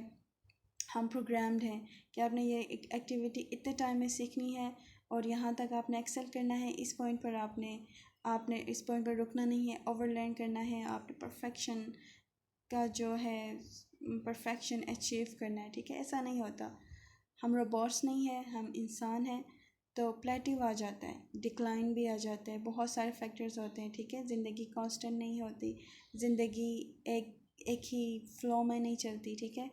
हम प्रोग्राम्ड हैं कि आपने ये एक्टिविटी इतने टाइम में सीखनी है और यहाँ तक आपने एक्सेल करना है, इस पॉइंट पर आपने इस पॉइंट पर रुकना नहीं है, ओवरलर्न करना है, आपने परफेक्शन का जो है परफेक्शन अचीव करना है, ठीक है। ऐसा नहीं होता, हम रोबोट्स नहीं है, हम इंसान हैं। तो प्लेटिव आ जाता है, डिक्लाइन भी आ जाता है, बहुत सारे फैक्टर्स होते हैं, ठीक है। ज़िंदगी कांस्टेंट नहीं होती, ज़िंदगी एक एक ही फ्लो में नहीं चलती, ठीक है।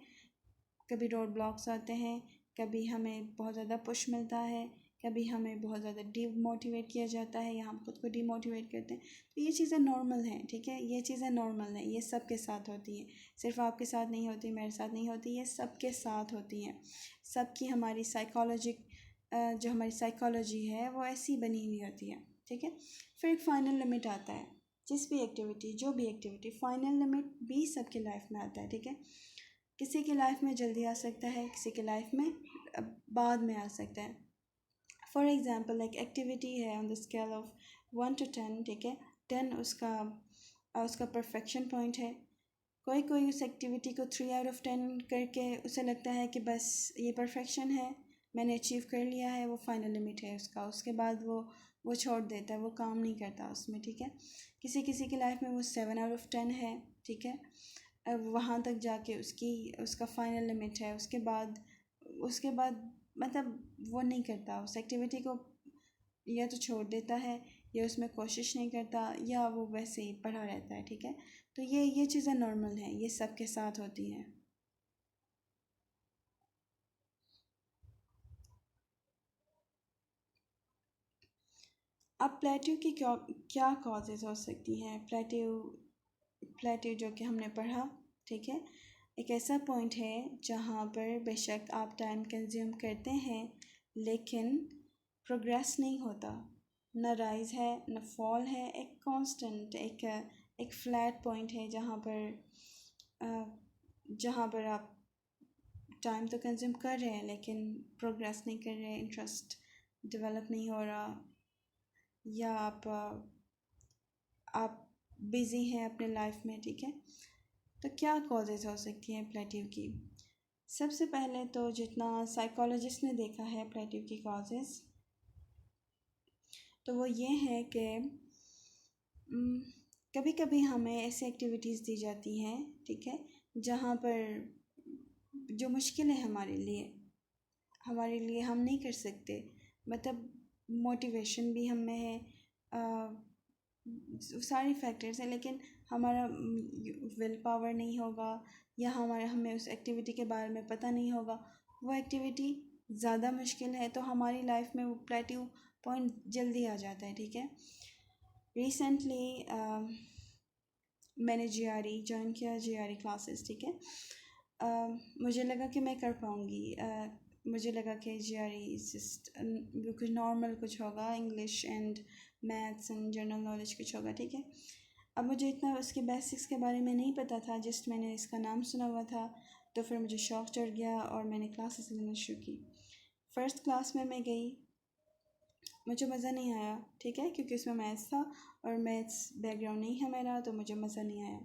कभी रोड ब्लॉक्स आते हैं, कभी हमें बहुत ज़्यादा पुश मिलता है, कभी हमें बहुत ज़्यादा डीमोटिवेट किया जाता है या हम खुद को डीमोटिवेट करते हैं। तो ये चीज़ें नॉर्मल हैं, ठीक है। ये चीज़ें नॉर्मल हैं, ये सबके साथ होती हैं, सिर्फ आपके साथ नहीं होती, मेरे साथ नहीं होती, ये सबके साथ होती हैं। सबकी हमारी जो हमारी साइकोलॉजी है वो ऐसी बनी हुई होती है, ठीक है। फिर एक फ़ाइनल लिमिट आता है, जिस भी एक्टिविटी जो भी एक्टिविटी फ़ाइनल लिमिट भी सबकी लाइफ में आता है, ठीक है। किसी की लाइफ में जल्दी आ सकता है, किसी की लाइफ में बाद में आ सकता है। फॉर एग्ज़ाम्पल एक एक्टिविटी है on the scale of 1 to 10, ठीक है। 10 उसका परफेक्शन पॉइंट है। कोई उस एक्टिविटी को 3 out of 10 करके उसे लगता है कि बस ये परफेक्शन है, मैंने अचीव कर लिया है, वो फाइनल लिमिट है उसका। उसके बाद वो छोड़ देता है, वो काम नहीं करता उसमें, ठीक है। किसी किसी की लाइफ में वो 7 out of 10 है, ठीक है। अब वहाँ तक जाके उसका फाइनल लिमिट है। उसके बाद मतलब वो नहीं करता उस एक्टिविटी को, या तो छोड़ देता है या उसमें कोशिश नहीं करता या वो वैसे ही पड़ा रहता है, ठीक है। तो ये चीज़ें नॉर्मल हैं, ये सबके साथ होती हैं। अब प्लेट्यू की क्या क्या कॉजेज़ हो सकती हैं। प्लेट्यू जो कि हमने पढ़ा, ठीक है, एक ऐसा पॉइंट है जहाँ पर बेशक आप टाइम कंज्यूम करते हैं लेकिन प्रोग्रेस नहीं होता, न राइज है न फॉल है, एक कांस्टेंट एक फ्लैट पॉइंट है जहाँ पर आप टाइम तो कंज्यूम कर रहे हैं लेकिन प्रोग्रेस नहीं कर रहे, इंटरेस्ट डेवलप नहीं हो रहा, या आप बिज़ी हैं अपने लाइफ में, ठीक है। तो क्या कॉजेज़ हो सकती हैं प्लेट्यू की। सबसे पहले तो जितना साइकोलॉजिस्ट ने देखा है प्लेट्यू की कॉजेज़, तो वो ये है कि कभी कभी हमें ऐसी एक्टिविटीज़ दी जाती हैं, ठीक है, जहाँ पर जो मुश्किल है हमारे लिए हम नहीं कर सकते, मतलब मोटिवेशन भी हम में है, सारी फैक्टर्स हैं, लेकिन हमारा विल पावर नहीं होगा या हमें उस एक्टिविटी के बारे में पता नहीं होगा, वो एक्टिविटी ज़्यादा मुश्किल है, तो हमारी लाइफ में वो प्लेट्यू पॉइंट जल्दी आ जाता है, ठीक है। रिसेंटली मैंने GRE ज्वाइन किया, GRE क्लासेस, ठीक है। मुझे लगा कि मैं कर पाऊँगी, मुझे लगा कि GRE जस्ट कुछ नॉर्मल कुछ होगा, English and maths and general knowledge कुछ होगा, ठीक है। अब मुझे इतना उसके बेसिक्स के बारे में नहीं पता था, जस्ट मैंने इसका नाम सुना हुआ था, तो फिर मुझे शौक़ चढ़ गया और मैंने क्लासेस लेना शुरू की। फ़र्स्ट क्लास में मैं गई, मुझे मज़ा नहीं आया, ठीक है, क्योंकि उसमें मैथ्स था और मैथ्स बैकग्राउंड नहीं है मेरा, तो मुझे मज़ा नहीं आया,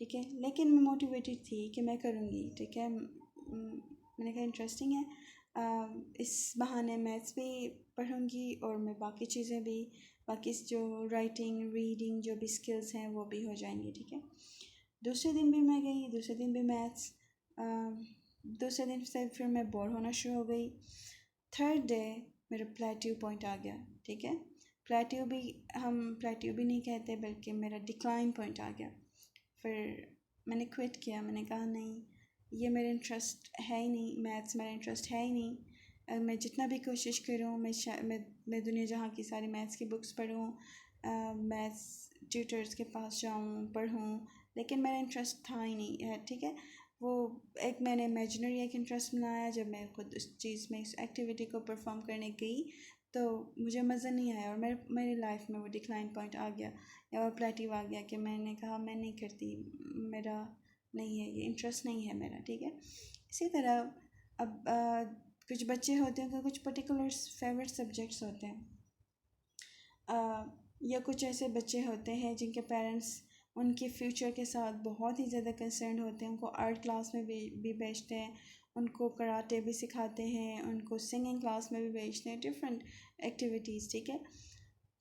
ठीक है। लेकिन मैं मोटिवेटेड थी कि मैं करूँगी, ठीक है। मैंने कहा इंटरेस्टिंग है, इस बहाने मैथ्स भी पढ़ूँगी और मैं बाकी चीज़ें भी, बाकी जो राइटिंग रीडिंग जो भी स्किल्स हैं वो भी हो जाएंगी, ठीक है। दूसरे दिन भी मैं गई, दूसरे दिन भी मैथ्स, दूसरे दिन से फिर मैं बोर होना शुरू हो गई। थर्ड डे मेरा प्लेट्यू पॉइंट आ गया, ठीक है। हम प्लेट्यू भी नहीं कहते बल्कि मेरा डिक्लाइन पॉइंट आ गया। फिर मैंने क्विट किया, मैंने कहा नहीं, ये मेरा इंटरेस्ट है ही नहीं, मैथ्स मेरा इंटरेस्ट है ही नहीं। मैं जितना भी कोशिश करूँ, मैं दुनिया जहाँ की सारी मैथ्स की बुक्स पढूँ, मैथ्स ट्यूटर्स के पास जाऊँ पढ़ूँ, लेकिन मेरा इंटरेस्ट था ही नहीं है, ठीक है। वो मैंने इमेजिनरी एक इंटरेस्ट बनाया, जब मैं खुद उस चीज़ में इस एक्टिविटी को परफॉर्म करने गई तो मुझे मज़ा नहीं आया और मेरी लाइफ में वो डिक्लाइन पॉइंट आ गया या और प्लेट्यू आ गया कि मैंने कहा मैं नहीं करती, मेरा नहीं है, ये इंटरेस्ट नहीं है मेरा, ठीक है। इसी तरह अब कुछ बच्चे होते हैं, कुछ पर्टिकुलर फेवरेट सब्जेक्ट्स होते हैं, या कुछ ऐसे बच्चे होते हैं जिनके पेरेंट्स उनके फ्यूचर के साथ बहुत ही ज़्यादा कंसर्न होते हैं, उनको आर्ट क्लास में भी भेजते हैं, उनको कराटे भी सिखाते हैं, उनको सिंगिंग क्लास में भी भेजते हैं, डिफरेंट एक्टिविटीज़, ठीक है।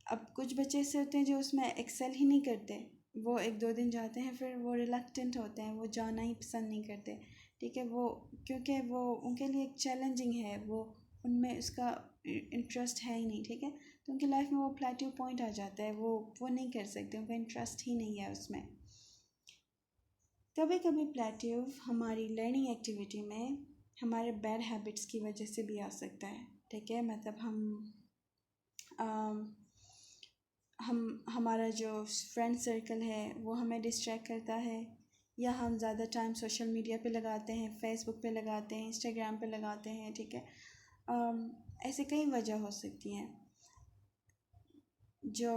अब कुछ बच्चे ऐसे होते हैं जो उसमें एक्सेल ही नहीं करते, वो 1-2 दिन जाते हैं फिर वो रिलक्टेंट होते हैं, वो जाना ही पसंद नहीं करते, ठीक है। वो क्योंकि वो उनके लिए एक चैलेंजिंग है, वो उनमें उसका इंटरेस्ट है ही नहीं, ठीक है। तो उनकी लाइफ में वो प्लेट्यू पॉइंट आ जाता है, वो नहीं कर सकते, उनका इंटरेस्ट ही नहीं है उसमें। कभी कभी प्लेट्यू हमारी लर्निंग एक्टिविटी में हमारे बैड हैबिट्स की वजह से भी आ सकता है, ठीक है। मतलब हमारा जो फ्रेंड सर्कल है वो हमें डिस्ट्रैक्ट करता है, या हम ज़्यादा टाइम सोशल मीडिया पे लगाते हैं, फेसबुक पे लगाते हैं, इंस्टाग्राम पे लगाते हैं, ठीक है। ऐसे कई वजह हो सकती हैं जो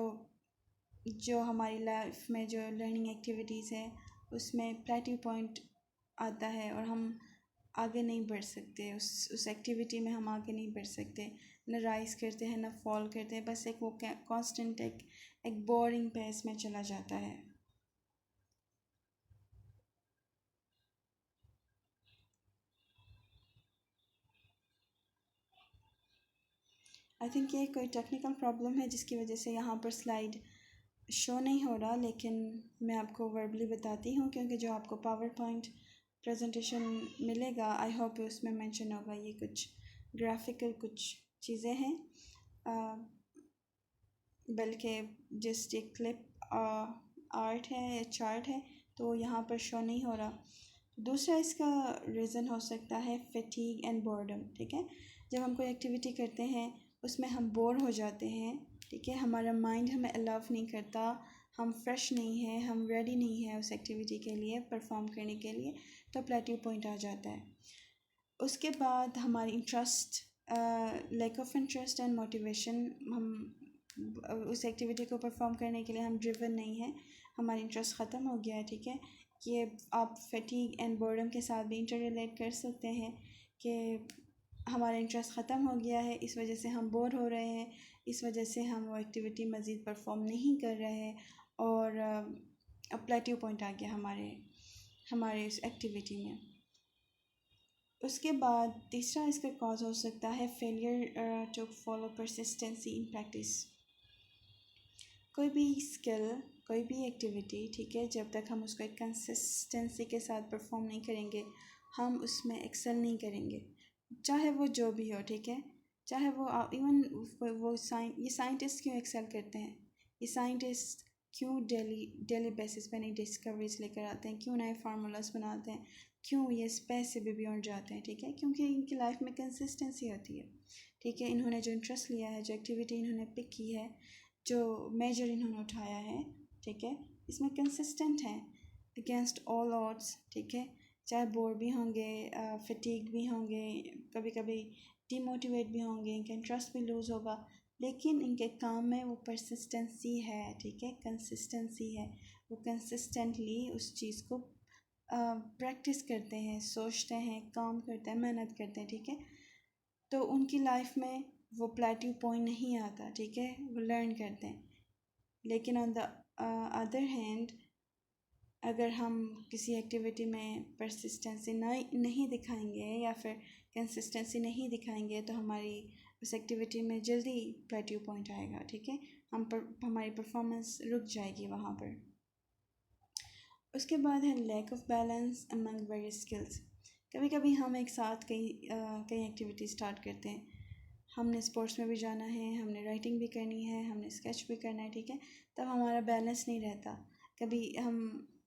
जो हमारी लाइफ में जो लर्निंग एक्टिविटीज़ है उसमें प्लेट्यू पॉइंट आता है और हम आगे नहीं बढ़ सकते, उस एक्टिविटी में हम आगे नहीं बढ़ सकते, न राइज करते हैं न फॉल करते हैं, बस एक वो कांस्टेंट एक बोरिंग पेस में चला जाता है। आई थिंक ये कोई टेक्निकल प्रॉब्लम है जिसकी वजह से यहाँ पर स्लाइड शो नहीं हो रहा, लेकिन मैं आपको वर्बली बताती हूँ क्योंकि जो आपको पावर पॉइंट प्रेजेंटेशन मिलेगा आई होप उसमें मेंशन होगा, ये कुछ ग्राफिकल कुछ चीज़ें हैं, बल्कि जस्ट एक क्लिप आर्ट है या चार्ट है, तो यहाँ पर शो नहीं हो रहा। दूसरा इसका रीज़न हो सकता है फैटीग एंड बोर्डम, ठीक है। जब हम कोई एक्टिविटी करते हैं उसमें हम बोर हो जाते हैं, ठीक है, हमारा माइंड हमें अलाउ नहीं करता, हम फ्रेश नहीं हैं, हम रेडी नहीं हैं उस एक्टिविटी के लिए परफॉर्म करने के लिए, तो प्लेट्यू पॉइंट आ जाता है। उसके बाद हमारी interest, lack of interest and motivation, हम उस एक्टिविटी को परफॉर्म करने के लिए हम ड्रिवन नहीं है, हमारी इंटरेस्ट ख़त्म हो गया है, ठीक है। ये आप फैटीग एंड बोर्डम के साथ भी इंटर रिलेट कर सकते हैं कि हमारा इंटरेस्ट ख़त्म हो गया है, इस वजह से हम बोर हो रहे हैं, इस वजह से हम वो एक्टिविटी मज़ीद परफॉर्म नहीं कर रहे हैं और प्लेट्यू पॉइंट आ गया हमारे इस एक्टिविटी में। उसके बाद तीसरा इसका कॉज हो सकता है failure to follow persistency in practice. कोई भी स्किल, कोई भी एक्टिविटी, ठीक है, जब तक हम उसको एक कंसिस्टेंसी के साथ परफॉर्म नहीं करेंगे हम उसमें एक्सेल नहीं करेंगे, चाहे वो जो भी हो, ठीक है। चाहे वो इवन वो ये साइंटिस्ट क्यों एक्सेल करते हैं, ये साइंटिस्ट क्यों डेली बेसिस पे नई डिस्कवरीज लेकर आते हैं, क्यों नए फार्मूलाज बनाते हैं, क्यों ये स्पेस से भी बियॉन्ड जाते हैं, ठीक है, क्योंकि इनकी लाइफ में कंसिस्टेंसी होती है, ठीक है। इन्होंने जो इंटरेस्ट लिया है, जो एक्टिविटी इन्होंने पिक की है, जो मेजर इन्होंने उठाया है, ठीक है, इसमें कंसिस्टेंट है अगेंस्ट ऑल ऑड्स, ठीक है। चाहे बोर भी होंगे, फटीग भी होंगे, कभी कभी डिमोटिवेट भी होंगे, इनका इंटरेस्ट भी लूज़ होगा, लेकिन इनके काम में वो परसिस्टेंसी है, ठीक है, कंसिस्टेंसी है, वो कंसिस्टेंटली उस चीज़ को प्रैक्टिस करते हैं, सोचते हैं, काम करते हैं, मेहनत करते हैं, ठीक है। तो उनकी लाइफ में वो प्लेट्यू पॉइंट नहीं आता, ठीक है, वो लर्न करते हैं। लेकिन ऑन द अदर हैंड अगर हम किसी एक्टिविटी में परसिस्टेंसी नहीं दिखाएंगे या फिर कंसिस्टेंसी नहीं दिखाएंगे तो हमारी उस एक्टिविटी में जल्दी प्लेट्यू पॉइंट आएगा, ठीक है, हमारी परफॉर्मेंस रुक जाएगी वहाँ पर। उसके बाद है lack of balance among various skills. कभी कभी हम एक साथ कई एक्टिविटी स्टार्ट करते हैं, हमने स्पोर्ट्स में भी जाना है, हमने राइटिंग भी करनी है, हमने स्केच भी करना है, ठीक है, तब हमारा बैलेंस नहीं रहता। कभी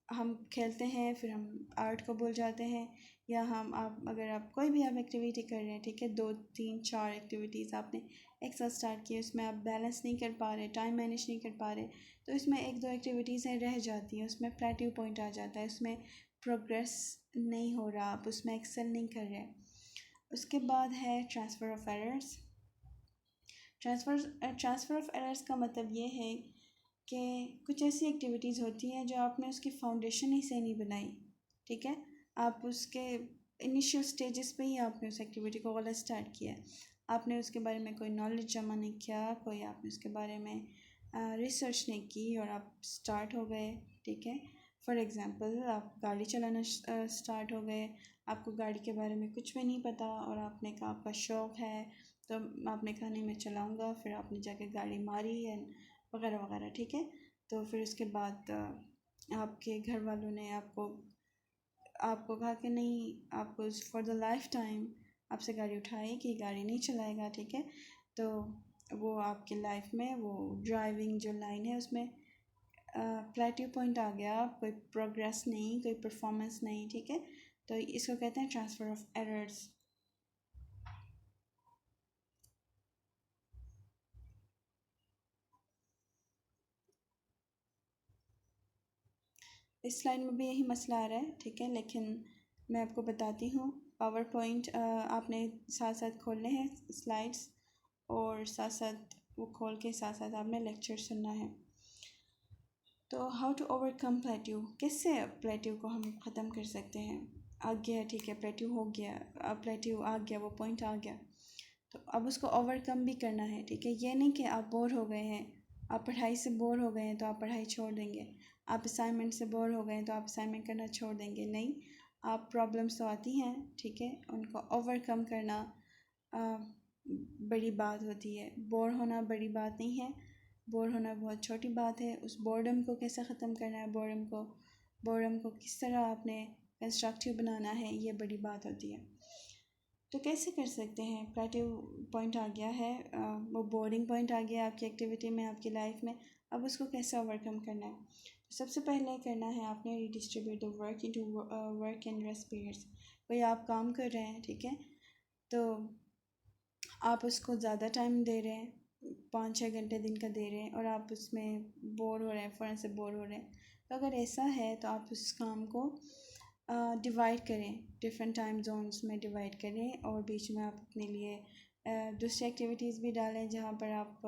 हम खेलते हैं फिर हम आर्ट को भूल जाते हैं, या अगर आप कोई भी आप एक्टिविटी कर रहे हैं, ठीक है, 2 3 4 एक्टिविटीज़ आपने एक साथ स्टार्ट की, उसमें आप बैलेंस नहीं कर पा रहे, टाइम मैनेज नहीं कर पा रहे, तो इसमें 1 2 एक्टिविटीज़ हैं रह जाती हैं, उसमें प्लेट्यू पॉइंट आ जाता है, उसमें प्रोग्रेस नहीं हो रहा, आप उसमें एक्सेल नहीं कर रहे। उसके बाद है transfer of errors. Transfer of errors का मतलब ये है कि कुछ ऐसी एक्टिविटीज़ होती हैं जो आपने उसकी फाउंडेशन ही सही नहीं बनाई, ठीक है, आप उसके इनिशियल स्टेजेस पे ही आपने उस एक्टिविटी को गलत स्टार्ट किया, आपने उसके बारे में कोई नॉलेज जमा नहीं किया, कोई आपने उसके बारे में रिसर्च नहीं की और आप स्टार्ट हो गए, ठीक है। फॉर एग्ज़ाम्पल आप गाड़ी चलाना स्टार्ट हो गए, आपको गाड़ी के बारे में कुछ भी नहीं पता और आपने कहा आपका शौक़ है, तो आपने कहा नहीं मैं चलाऊँगा, फिर आपने जाके गाड़ी मारी एंड वगैरह वगैरह, ठीक है। तो फिर उसके बाद आपके घर वालों ने आपको आपको कहा कि नहीं, आपको फॉर द लाइफ टाइम आपसे गाड़ी उठाएगी, गाड़ी नहीं चलाएगा, ठीक है। तो वो आपकी लाइफ में वो ड्राइविंग जो लाइन है उसमें प्लेट्यू पॉइंट आ गया, कोई प्रोग्रेस नहीं, कोई परफॉर्मेंस नहीं, ठीक है। तो इसको कहते हैं ट्रांसफ़र ऑफ एरर्स। इस स्लाइड में भी यही मसला आ रहा है, ठीक है, लेकिन मैं आपको बताती हूँ। पावर पॉइंट आपने साथ साथ खोलने हैं स्लाइड्स, और साथ साथ वो खोल के साथ साथ आपने लेक्चर सुनना है। तो हाउ टू ओवरकम प्लेट्यू, किससे प्लेट्यू को हम ख़त्म कर सकते हैं। आ गया, ठीक है, प्लेट्यू हो गया, अब प्लेट्यू आ गया, वो पॉइंट आ गया, तो अब उसको ओवरकम भी करना है, ठीक है। ये नहीं कि आप बोर हो गए हैं, आप पढ़ाई से बोर हो गए हैं तो आप पढ़ाई छोड़ देंगे, आप असाइनमेंट से बोर हो गए हैं तो आप असाइनमेंट करना छोड़ देंगे, नहीं। आप प्रॉब्लम्स तो आती हैं, ठीक है, उनको ओवरकम करना बड़ी बात होती है। बोर होना बड़ी बात नहीं है, बोर होना बहुत छोटी बात है। उस बोर्डम को कैसे ख़त्म करना है, बोर्डम को किस तरह आपने कंस्ट्रक्टिव बनाना है, ये बड़ी बात होती है। तो कैसे कर सकते हैं। प्लेट्यू पॉइंट आ गया है, वो बोर्डिंग पॉइंट आ गया आपकी एक्टिविटी में, आपकी लाइफ में, अब उसको कैसे ओवरकम करना है। तो सबसे पहले करना है आपने redistribute the work into work and rest periods. कोई आप काम कर रहे हैं, ठीक है, तो आप उसको ज़्यादा टाइम दे रहे हैं, 5-6 घंटे दिन का दे रहे हैं, और आप उसमें बोर हो रहे हैं, फ़ौरन से बोर हो रहे हैं। तो अगर ऐसा है तो आप उस काम को डिवाइड करें, डिफरेंट टाइम जोन्स में डिवाइड करें, और बीच में आप अपने लिए दूसरी एक्टिविटीज़ भी डालें जहाँ पर आप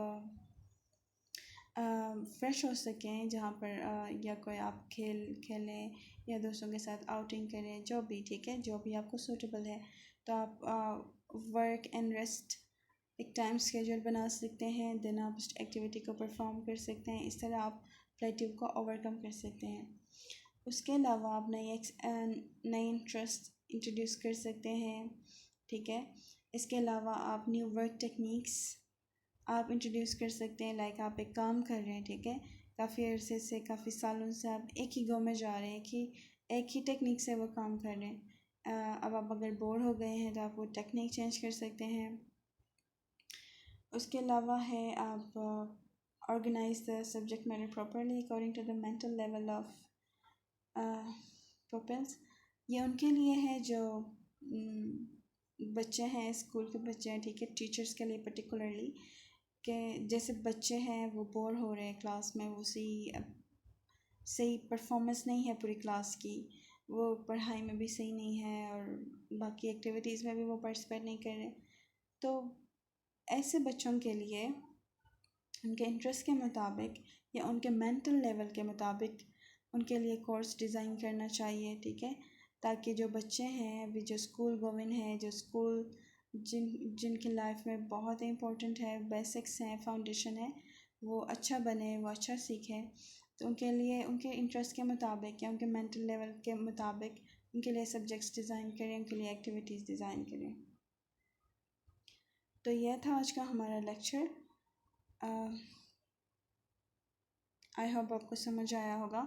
फ्रेश हो सकें, जहाँ पर या कोई आप खेल खेलें या दोस्तों के साथ आउटिंग करें, जो भी, ठीक है, जो भी आपको सूटेबल है। तो आप वर्क एंड रेस्ट एक टाइम स्केड्यूल बना सकते हैं, देन आप उस एक्टिविटी को परफॉर्म कर सकते हैं। इस तरह आप प्लेट्यू को ओवरकम कर सकते हैं। उसके अलावा आप नई इंटरेस्ट इंट्रोड्यूस कर सकते हैं, ठीक है। इसके अलावा आप न्यू वर्क टेक्निक्स आप इंट्रोड्यूस कर सकते हैं। लाइक आप एक काम कर रहे हैं, ठीक है, काफ़ी अरसे से, काफ़ी सालों से आप एक ही गो में जा रहे हैं, एक ही टेक्निक से वो काम कर रहे हैं। अब आप अगर बोर हो गए हैं तो आप वो टेक्निक चेंज कर सकते हैं। उसके अलावा है आप organise the subject matter properly according to the mental level of pupils. ये उनके लिए है जो बच्चे हैं, स्कूल के बच्चे हैं, ठीक है, टीचर्स के लिए पर्टिकुलरली, कि जैसे बच्चे हैं वो बोर हो रहे हैं क्लास में, वो सही परफॉर्मेंस नहीं है पूरी क्लास की, वो पढ़ाई में भी सही नहीं है और बाकी एक्टिविटीज़ में भी वो पार्टिसिपेट नहीं कर रहे। तो ऐसे बच्चों के लिए उनके इंटरेस्ट के मुताबिक या उनके मेंटल लेवल के मुताबिक उनके लिए कोर्स डिज़ाइन करना चाहिए, ठीक है, ताकि जो बच्चे हैं अभी जो स्कूल गोइंग है, जो स्कूल जिनकी लाइफ में बहुत इंपॉर्टेंट है, बेसिक्स हैं, फाउंडेशन है, वो अच्छा बने, वो अच्छा सीखें। तो उनके लिए उनके इंटरेस्ट के मुताबिक या उनके मेंटल लेवल के मुताबिक उनके लिए सब्जेक्ट्स डिज़ाइन करें, उनके लिए एक्टिविटीज़ डिज़ाइन करें। तो यह था आज का हमारा लेक्चर। आई होप आपको समझ आया होगा।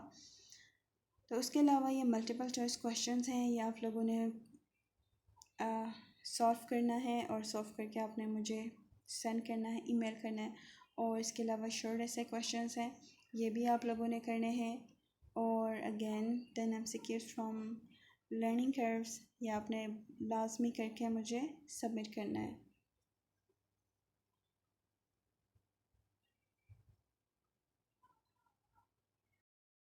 तो उसके अलावा ये मल्टीपल चॉइस क्वेश्चंस हैं, ये आप लोगों ने सॉल्व करना है, और सॉल्व करके आपने मुझे सेंड करना है, ईमेल करना है। और इसके अलावा शॉर्ट ऐसे क्वेश्चंस हैं, ये भी आप लोगों ने करने हैं। और again 10 MCQs from learning curves, ये आपने लाजमी करके मुझे सबमिट करना है।